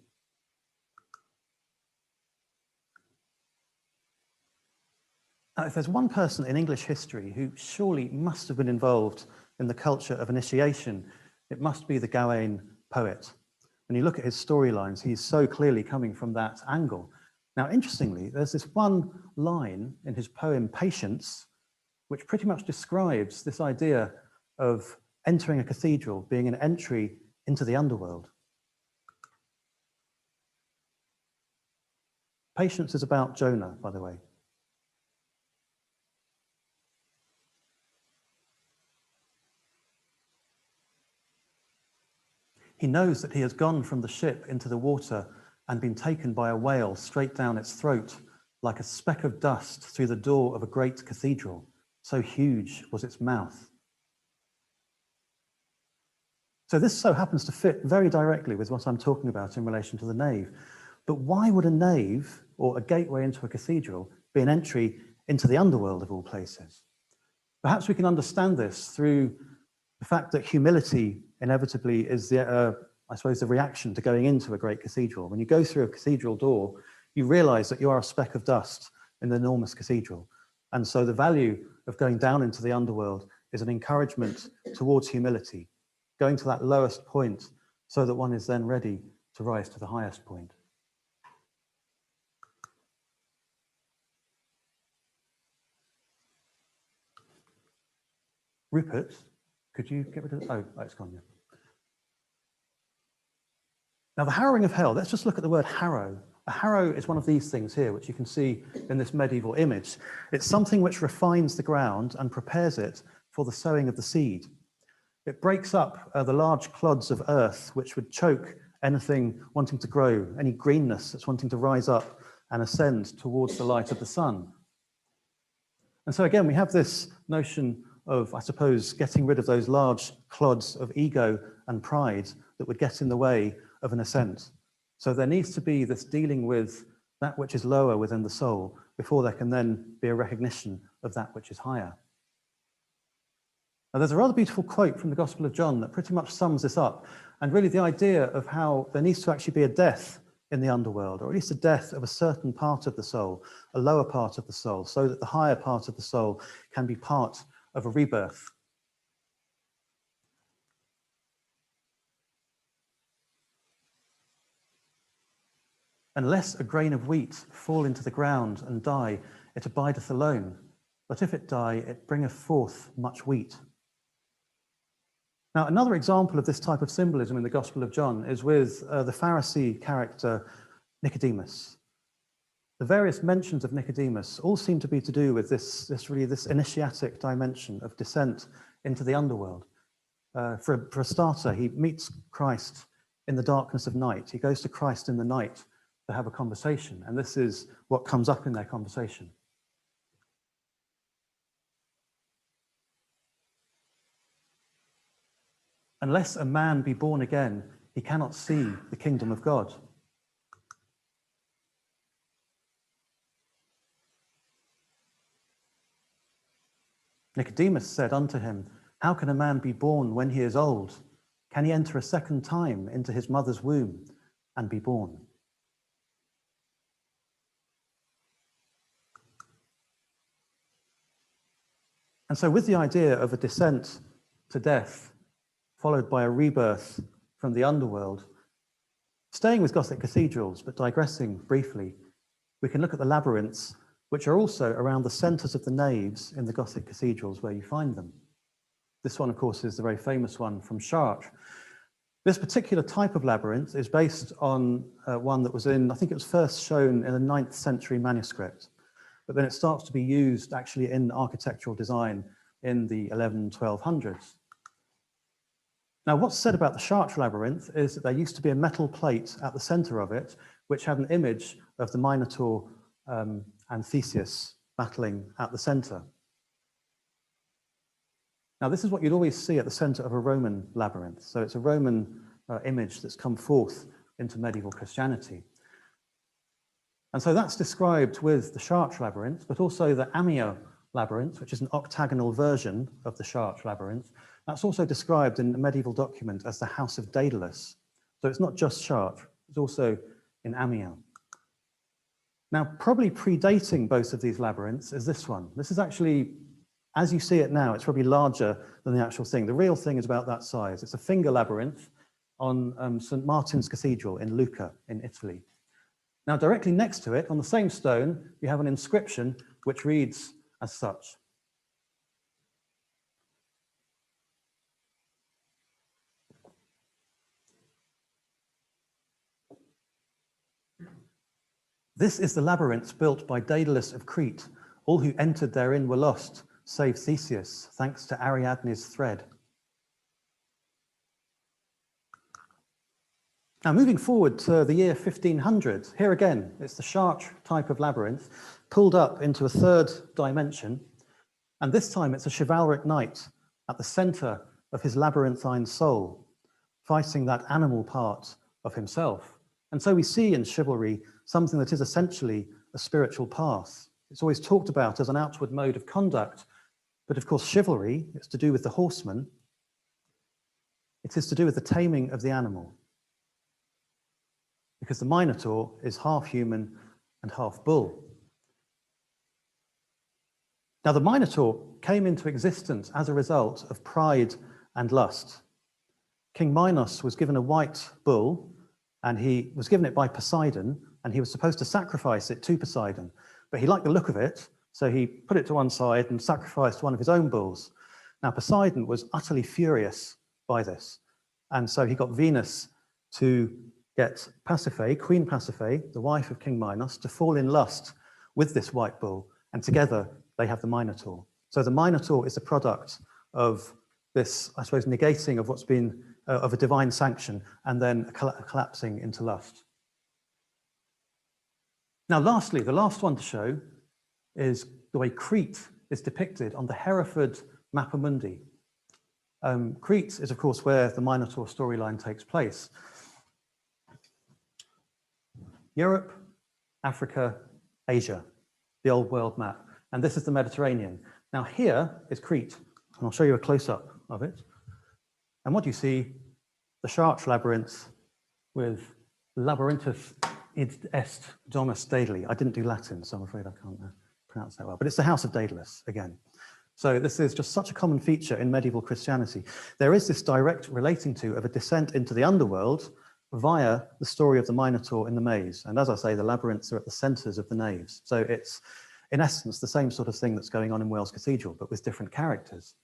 Now, if there's one person in English history who surely must have been involved in the culture of initiation, it must be the Gawain poet. When you look at his storylines, he's so clearly coming from that angle. Now, interestingly, there's this one line in his poem, Patience, which pretty much describes this idea of entering a cathedral being an entry into the underworld. Patience is about Jonah, by the way. He knows that he has gone from the ship into the water and been taken by a whale straight down its throat, like a speck of dust through the door of a great cathedral. So huge was its mouth. So this so happens to fit very directly with what I'm talking about in relation to the nave. But why would a nave or a gateway into a cathedral be an entry into the underworld of all places? Perhaps we can understand this through the fact that humility inevitably is the reaction to going into a great cathedral. When you go through a cathedral door, you realize that you are a speck of dust in the enormous cathedral. And so the value of going down into the underworld is an encouragement towards humility, going to that lowest point so that one is then ready to rise to the highest point. Rupert, could you get rid of, oh, it's gone, yeah. Now, the Harrowing of Hell, let's just look at the word harrow. A harrow is one of these things here, which you can see in this medieval image. It's something which refines the ground and prepares it for the sowing of the seed. It breaks up the large clods of earth, which would choke anything wanting to grow, any greenness that's wanting to rise up and ascend towards the light of the sun. And so again, we have this notion of, I suppose, getting rid of those large clods of ego and pride that would get in the way of an ascent. So there needs to be this dealing with that which is lower within the soul before there can then be a recognition of that which is higher. Now, there's a rather beautiful quote from the Gospel of John that pretty much sums this up, and really the idea of how there needs to actually be a death in the underworld, or at least the death of a certain part of the soul, a lower part of the soul, so that the higher part of the soul can be part of a rebirth. Unless a grain of wheat fall into the ground and die, it abideth alone. But if it die, it bringeth forth much wheat. Now, another example of this type of symbolism in the Gospel of John is with the Pharisee character Nicodemus. The various mentions of Nicodemus all seem to be to do with this initiatic dimension of descent into the underworld. For a starter, he meets Christ in the darkness of night. He goes to Christ in the night to have a conversation, and this is what comes up in their conversation. Unless a man be born again, he cannot see the kingdom of God. Nicodemus said unto him, how can a man be born when he is old? Can he enter a second time into his mother's womb and be born? And so with the idea of a descent to death, followed by a rebirth from the underworld, staying with Gothic cathedrals, but digressing briefly, we can look at the labyrinths, which are also around the centres of the naves in the Gothic cathedrals where you find them. This one, of course, is the very famous one from Chartres. This particular type of labyrinth is based on one that was I think it was first shown in a 9th century manuscript, but then it starts to be used actually in architectural design in the 1200s. Now, what's said about the Chartres labyrinth is that there used to be a metal plate at the center of it, which had an image of the Minotaur and Theseus battling at the center. Now, this is what you'd always see at the center of a Roman labyrinth. So it's a Roman image that's come forth into medieval Christianity. And so that's described with the Chartres labyrinth, but also the Amiens labyrinth, which is an octagonal version of the Chartres labyrinth. That's also described in a medieval document as the House of Daedalus. So it's not just Chartres, it's also in Amiens. Now, probably predating both of these labyrinths is this one. This is actually, as you see it now, it's probably larger than the actual thing. The real thing is about that size. It's a finger labyrinth on St. Martin's Cathedral in Lucca in Italy. Now, directly next to it, on the same stone, you have an inscription which reads as such. This is the labyrinth built by Daedalus of Crete. All who entered therein were lost, save Theseus, thanks to Ariadne's thread. Now, moving forward to the year 1500, here again, it's the Chartres type of labyrinth, pulled up into a third dimension, and this time it's a chivalric knight at the center of his labyrinthine soul, fighting that animal part of himself. And so we see in chivalry something that is essentially a spiritual path. It's always talked about as an outward mode of conduct, but of course chivalry, it's to do with the horseman. It is to do with the taming of the animal, because the Minotaur is half human and half bull. Now, the Minotaur came into existence as a result of pride and lust. King Minos was given a white bull, and he was given it by Poseidon, and he was supposed to sacrifice it to Poseidon. But he liked the look of it, so he put it to one side and sacrificed one of his own bulls. Now, Poseidon was utterly furious by this, and so he got Venus to get Pasiphae, Queen Pasiphae, the wife of King Minos, to fall in lust with this white bull, and together they have the Minotaur. So the Minotaur is the product of this, I suppose, negating of what's been of a divine sanction, and then a collapsing into lust. Now, lastly, the last one to show is the way Crete is depicted on the Hereford Mappa Mundi. Crete is, of course, where the Minotaur storyline takes place. Europe, Africa, Asia, the old world map. And this is the Mediterranean. Now here is Crete, and I'll show you a close-up of it. And what do you see? The Chartres labyrinth with labyrinthus Id est domus Daedali. I didn't do Latin, so I'm afraid I can't pronounce that well. But it's the house of Daedalus, again. So this is just such a common feature in medieval Christianity. There is this direct relating to of a descent into the underworld via the story of the Minotaur in the maze. And as I say, the labyrinths are at the centres of the naves. So it's, in essence, the same sort of thing that's going on in Wells Cathedral, but with different characters.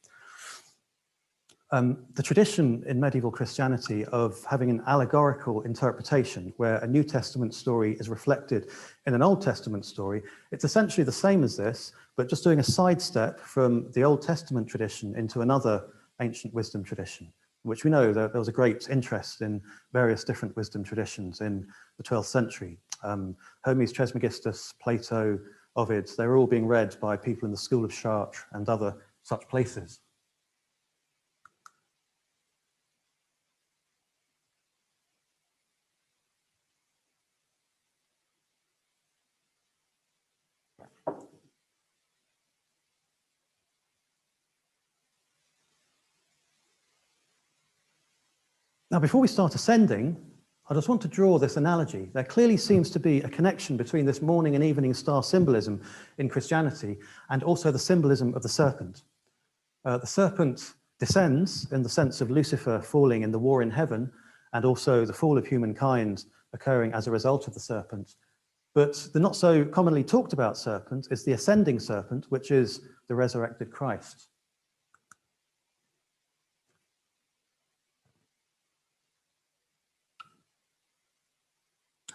The tradition in medieval Christianity of having an allegorical interpretation where a New Testament story is reflected in an Old Testament story, it's essentially the same as this, but just doing a sidestep from the Old Testament tradition into another ancient wisdom tradition, which we know that there was a great interest in various different wisdom traditions in the 12th century. Hermes Trismegistus, Plato, Ovid, they were all being read by people in the school of Chartres and other such places. Now, before we start ascending, I just want to draw this analogy. There clearly seems to be a connection between this morning and evening star symbolism in Christianity and also the symbolism of the serpent. The serpent descends in the sense of Lucifer falling in the war in heaven and also the fall of humankind occurring as a result of the serpent. But the not so commonly talked about serpent is the ascending serpent, which is the resurrected Christ.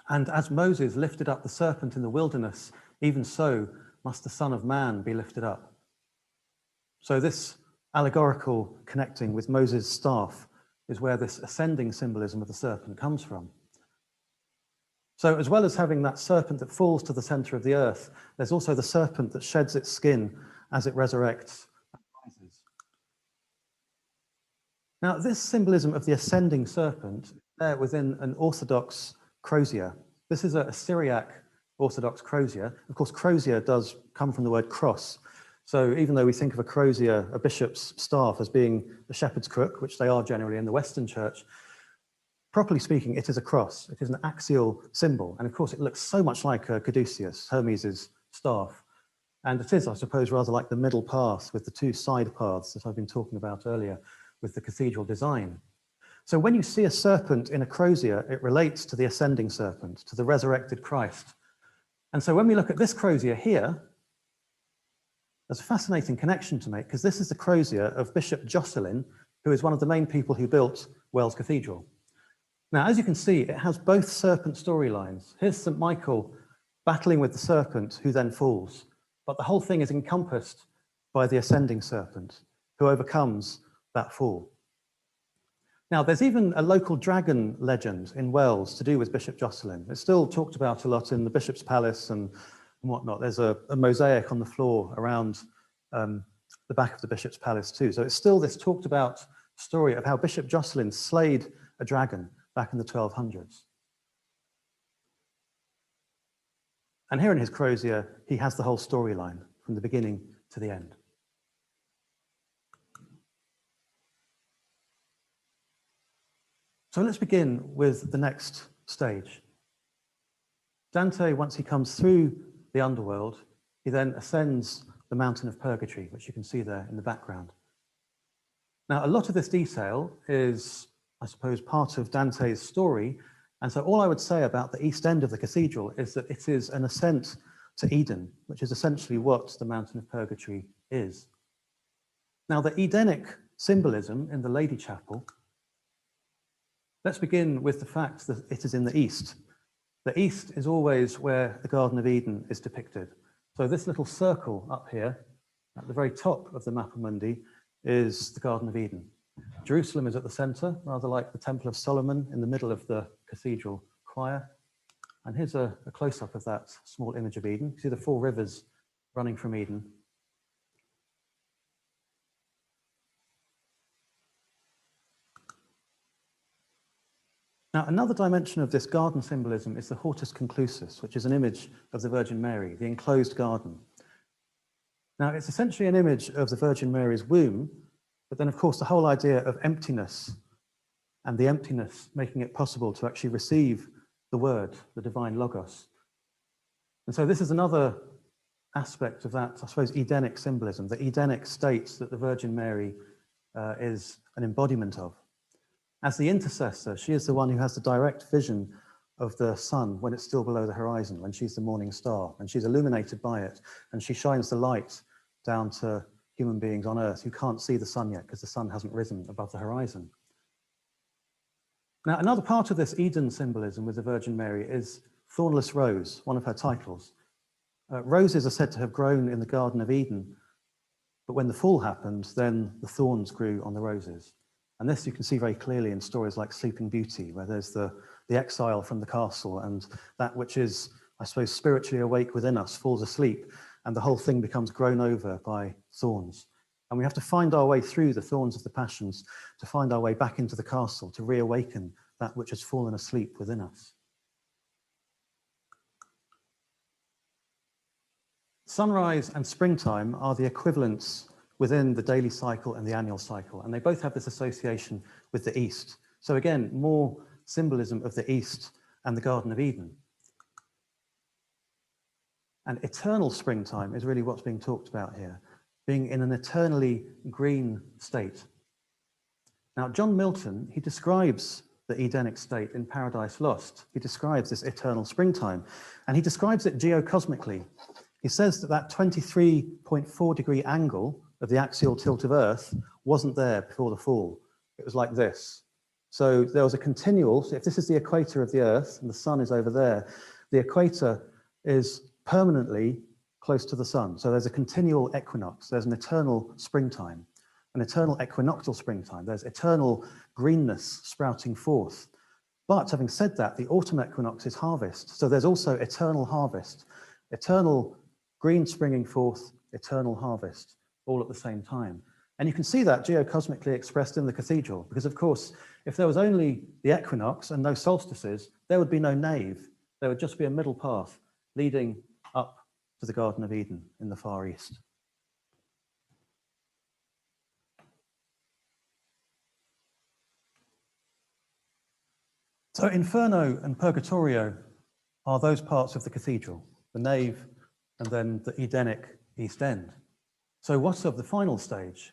And as Moses lifted up the serpent in the wilderness, even so must the Son of Man be lifted up. So this allegorical connecting with Moses' staff is where this ascending symbolism of the serpent comes from. So as well as having that serpent that falls to the center of the earth, there's also the serpent that sheds its skin as it resurrects and rises. Now, this symbolism of the ascending serpent is there within an Orthodox crozier. This is a Syriac Orthodox crozier. Of course, crozier does come from the word cross. So even though we think of a crozier, a bishop's staff, as being the shepherd's crook, which they are generally in the Western church, properly speaking, it is a cross. It is an axial symbol. And of course, it looks so much like Caduceus, Hermes' staff. And it is, I suppose, rather like the middle path with the two side paths that I've been talking about earlier with the cathedral design. So when you see a serpent in a crozier, it relates to the ascending serpent, to the resurrected Christ. And so when we look at this crozier here, there's a fascinating connection to make, because this is the crozier of Bishop Jocelyn, who is one of the main people who built Wells Cathedral. Now, as you can see, it has both serpent storylines. Here's St. Michael battling with the serpent, who then falls. But the whole thing is encompassed by the ascending serpent, who overcomes that fall. Now, there's even a local dragon legend in Wells to do with Bishop Jocelyn. It's still talked about a lot in the Bishop's Palace and whatnot. There's a mosaic on the floor around the back of the Bishop's Palace too. So it's still this talked about story of how Bishop Jocelyn slayed a dragon back in the 1200s. And here in his crozier, he has the whole storyline from the beginning to the end. So let's begin with the next stage. Dante, once he comes through the underworld, he then ascends the Mountain of Purgatory, which you can see there in the background. Now, a lot of this detail is, I suppose, part of Dante's story. And so all I would say about the east end of the cathedral is that it is an ascent to Eden, which is essentially what the Mountain of Purgatory is. Now, the Edenic symbolism in the Lady Chapel, let's begin with the fact that it is in the east. The east is always where the Garden of Eden is depicted. So this little circle up here, at the very top of the Mappa Mundi, is the Garden of Eden. Jerusalem is at the center, rather like the Temple of Solomon in the middle of the cathedral choir. And here's a close-up of that small image of Eden. You see the 4 rivers running from Eden. Now, another dimension of this garden symbolism is the hortus conclusus, which is an image of the Virgin Mary, the enclosed garden. Now, it's essentially an image of the Virgin Mary's womb, but then, of course, the whole idea of emptiness and the emptiness making it possible to actually receive the Word, the divine Logos. And so this is another aspect of that, I suppose, Edenic symbolism, the Edenic state that the Virgin Mary is an embodiment of. As the intercessor, she is the one who has the direct vision of the sun when it's still below the horizon, when she's the morning star, and she's illuminated by it, and she shines the light down to human beings on earth who can't see the sun yet because the sun hasn't risen above the horizon. Now, another part of this Eden symbolism with the Virgin Mary is thornless rose, one of her titles. Roses are said to have grown in the Garden of Eden, but when the fall happened, then the thorns grew on the roses. And this you can see very clearly in stories like Sleeping Beauty, where there's the exile from the castle, and that which is, I suppose, spiritually awake within us falls asleep, and the whole thing becomes grown over by thorns. And we have to find our way through the thorns of the passions to find our way back into the castle, to reawaken that which has fallen asleep within us. Sunrise and springtime are the equivalents within the daily cycle and the annual cycle, and they both have this association with the East. So again, more symbolism of the East and the Garden of Eden. And eternal springtime is really what's being talked about here, being in an eternally green state. Now, John Milton, he describes the Edenic state in Paradise Lost. He describes this eternal springtime, and he describes it geocosmically. He says that that 23.4-degree angle of the axial tilt of Earth wasn't there before the fall. It was like this. So there was a continual, so if this is the equator of the Earth and the sun is over there, the equator is permanently close to the sun. So there's a continual equinox, there's an eternal springtime, an eternal equinoctial springtime, there's eternal greenness sprouting forth. But having said that, the autumn equinox is harvest. So there's also eternal harvest, eternal green springing forth, eternal harvest, all at the same time. And you can see that geocosmically expressed in the cathedral, because of course, if there was only the equinox and no solstices, there would be no nave. There would just be a middle path leading up to the Garden of Eden in the Far East. So Inferno and Purgatorio are those parts of the cathedral, the nave and then the Edenic East End. So what's of the final stage?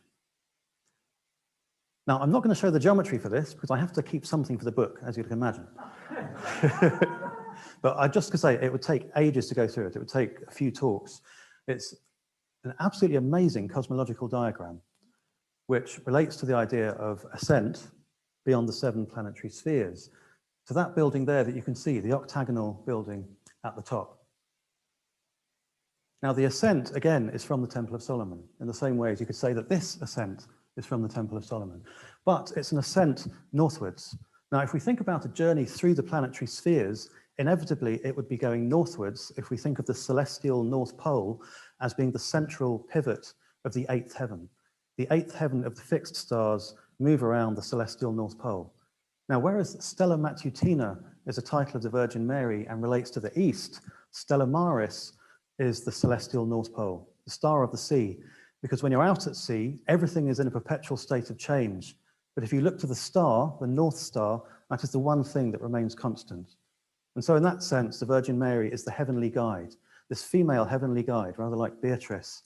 Now, I'm not going to show the geometry for this because I have to keep something for the book, as you can imagine. But I just to say, it would take ages to go through it. It would take a few talks. It's an absolutely amazing cosmological diagram, which relates to the idea of ascent beyond the 7 planetary spheres. So that building there that you can see, the octagonal building at the top. Now, the ascent, again, is from the Temple of Solomon, in the same way as you could say that this ascent is from the Temple of Solomon. But it's an ascent northwards. Now, if we think about a journey through the planetary spheres, inevitably it would be going northwards if we think of the celestial North Pole as being the central pivot of the 8th heaven. The 8th heaven of the fixed stars move around the celestial North Pole. Now, whereas Stella Matutina is a title of the Virgin Mary and relates to the east, Stella Maris is the celestial North Pole, the star of the sea, because when you're out at sea, everything is in a perpetual state of change. But if you look to the star, the North Star, that is the one thing that remains constant. And so in that sense, the Virgin Mary is the heavenly guide, this female heavenly guide, rather like Beatrice.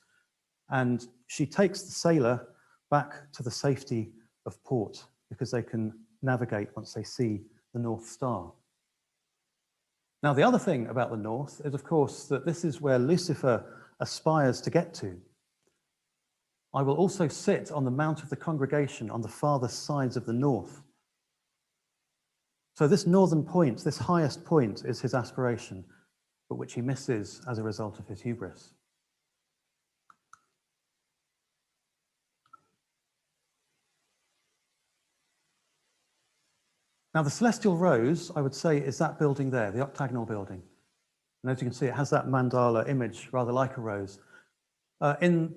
And she takes the sailor back to the safety of port because they can navigate once they see the North Star. Now, the other thing about the north is, of course, that this is where Lucifer aspires to get to. I will also sit on the Mount of the Congregation on the farthest sides of the north. So this northern point, this highest point, is his aspiration, but which he misses as a result of his hubris. Now, the Celestial Rose, I would say, is that building there, the octagonal building. And as you can see, it has that mandala image, rather like a rose. In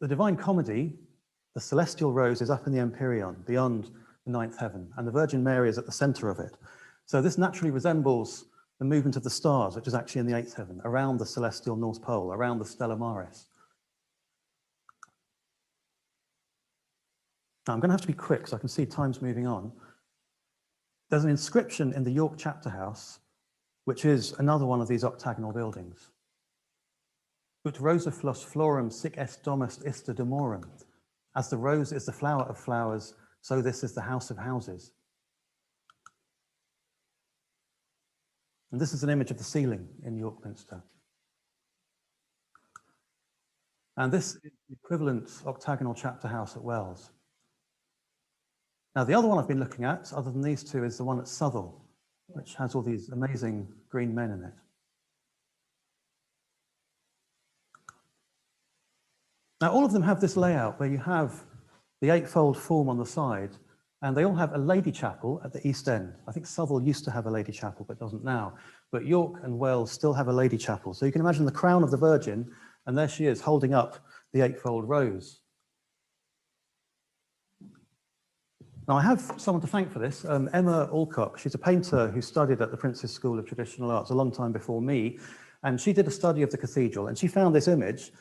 the Divine Comedy, the Celestial Rose is up in the Empyrean, beyond the 9th heaven, and the Virgin Mary is at the center of it. So this naturally resembles the movement of the stars, which is actually in the 8th heaven, around the celestial North Pole, around the Stella Maris. Now, I'm going to have to be quick, so I can see time's moving on. There's an inscription in the York Chapter House which is another one of these octagonal buildings. Ut rosa flos florum sic est domus ista demorum. As the rose is the flower of flowers, so this is the house of houses. And this is an image of the ceiling in York Minster. And this is the equivalent octagonal chapter house at Wells. Now, the other one I've been looking at, other than these two, is the one at Southall, which has all these amazing green men in it. Now, all of them have this layout where you have the eightfold form on the side, and they all have a lady chapel at the east end. I think Southall used to have a lady chapel, but doesn't now. But York and Wells still have a lady chapel. So you can imagine the crown of the Virgin, and there she is holding up the eightfold rose. Now, I have someone to thank for this, Emma Alcock. She's a painter who studied at the Prince's School of Traditional Arts a long time before me, and she did a study of the cathedral, and she found this image,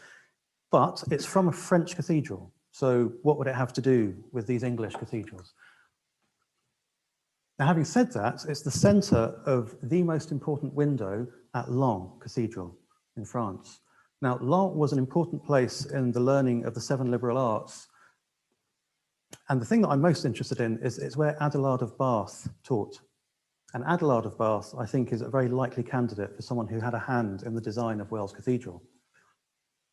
but it's from a French cathedral. So what would it have to do with these English cathedrals? Now, having said that, it's the center of the most important window at Laon Cathedral in France. Now, Laon was an important place in the learning of the 7 liberal arts. And the thing that I'm most interested in is it's where Adelard of Bath taught. And Adelard of Bath, I think, is a very likely candidate for someone who had a hand in the design of Wells Cathedral.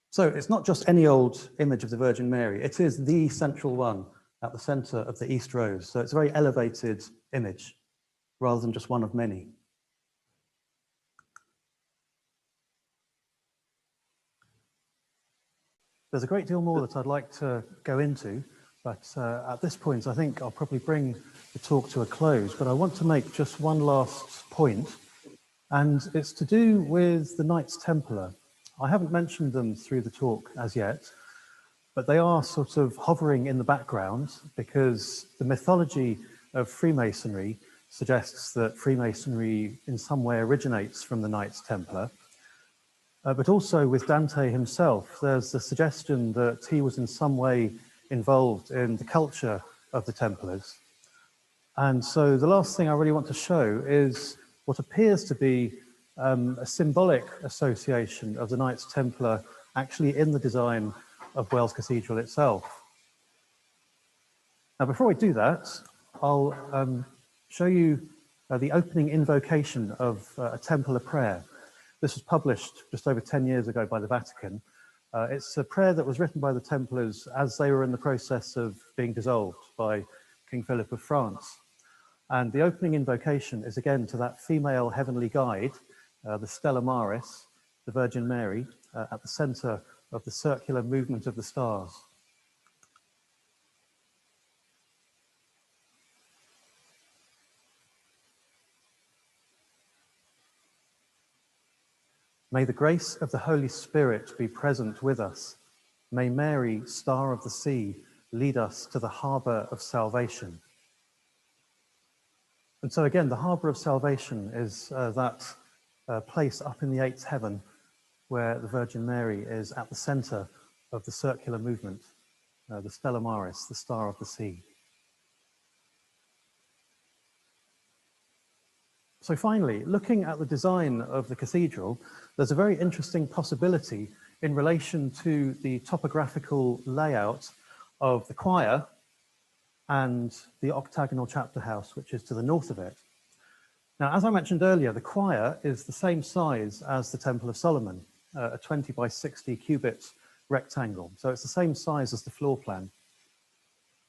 So it's not just any old image of the Virgin Mary, it is the central one at the center of the East Rose. So it's a very elevated image rather than just one of many. There's a great deal more that I'd like to go into, but at this point, I think I'll probably bring the talk to a close, but I want to make just one last point, and it's to do with the Knights Templar. I haven't mentioned them through the talk as yet, but they are sort of hovering in the background because the mythology of Freemasonry suggests that Freemasonry in some way originates from the Knights Templar. But also with Dante himself, there's the suggestion that he was in some way involved in the culture of the Templars. And so the last thing I really want to show is what appears to be a symbolic association of the Knights Templar actually in the design of Wells Cathedral itself. Now, before I do that, I'll show you the opening invocation of a Templar prayer. This was published just over 10 years ago by the Vatican. It's a prayer that was written by the Templars as they were in the process of being dissolved by King Philip of France. And the opening invocation is again to that female heavenly guide, the Stella Maris, the Virgin Mary, at the center of the circular movement of the stars. May the grace of the Holy Spirit be present with us. May Mary, Star of the Sea, lead us to the harbor of salvation. And so again, the harbor of salvation is that place up in the 8th heaven where the Virgin Mary is at the center of the circular movement, the Stella Maris, the Star of the Sea. So finally, looking at the design of the cathedral, there's a very interesting possibility in relation to the topographical layout of the choir and the octagonal chapter house, which is to the north of it. Now, as I mentioned earlier, the choir is the same size as the Temple of Solomon, a 20 by 60 cubit rectangle. So it's the same size as the floor plan.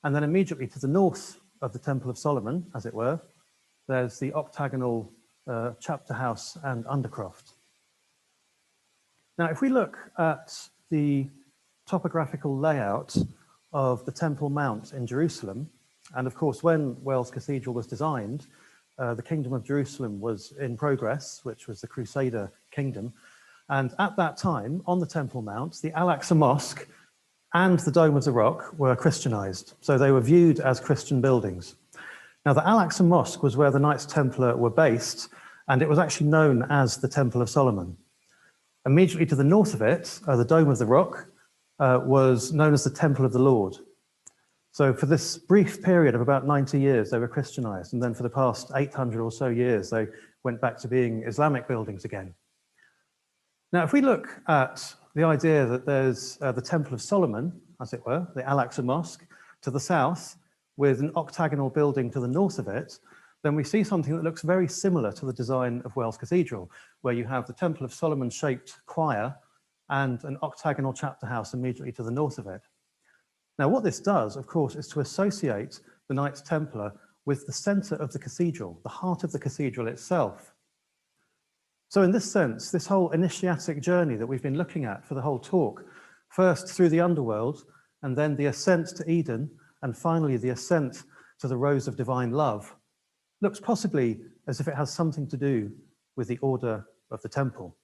And then immediately to the north of the Temple of Solomon, as it were, there's the octagonal chapter house and undercroft. Now, if we look at the topographical layout of the Temple Mount in Jerusalem, and of course, when Wells Cathedral was designed, the Kingdom of Jerusalem was in progress, which was the Crusader kingdom. And at that time, on the Temple Mount, the Al-Aqsa Mosque and the Dome of the Rock were Christianized. So they were viewed as Christian buildings. Now, the Al-Aqsa Mosque was where the Knights Templar were based, and it was actually known as the Temple of Solomon. Immediately to the north of it, the Dome of the Rock was known as the Temple of the Lord. So for this brief period of about 90 years, they were Christianized. And then for the past 800 or so years, they went back to being Islamic buildings again. Now, if we look at the idea that there's the Temple of Solomon, as it were, the Al-Aqsa Mosque, to the south, with an octagonal building to the north of it, then we see something that looks very similar to the design of Wells Cathedral, where you have the Temple of Solomon-shaped choir and an octagonal chapter house immediately to the north of it. Now, what this does, of course, is to associate the Knights Templar with the center of the cathedral, the heart of the cathedral itself. So in this sense, this whole initiatic journey that we've been looking at for the whole talk, first through the underworld, and then the ascent to Eden, and finally the ascent to the rose of divine love, looks possibly as if it has something to do with the order of the temple.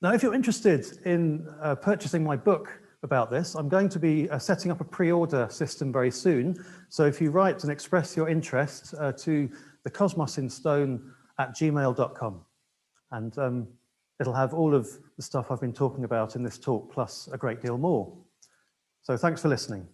Now, if you're interested in purchasing my book about this, I'm going to be setting up a pre-order system very soon. So if you write and express your interest to thecosmosinstone@gmail.com, and it'll have all of the stuff I've been talking about in this talk, plus a great deal more. So thanks for listening.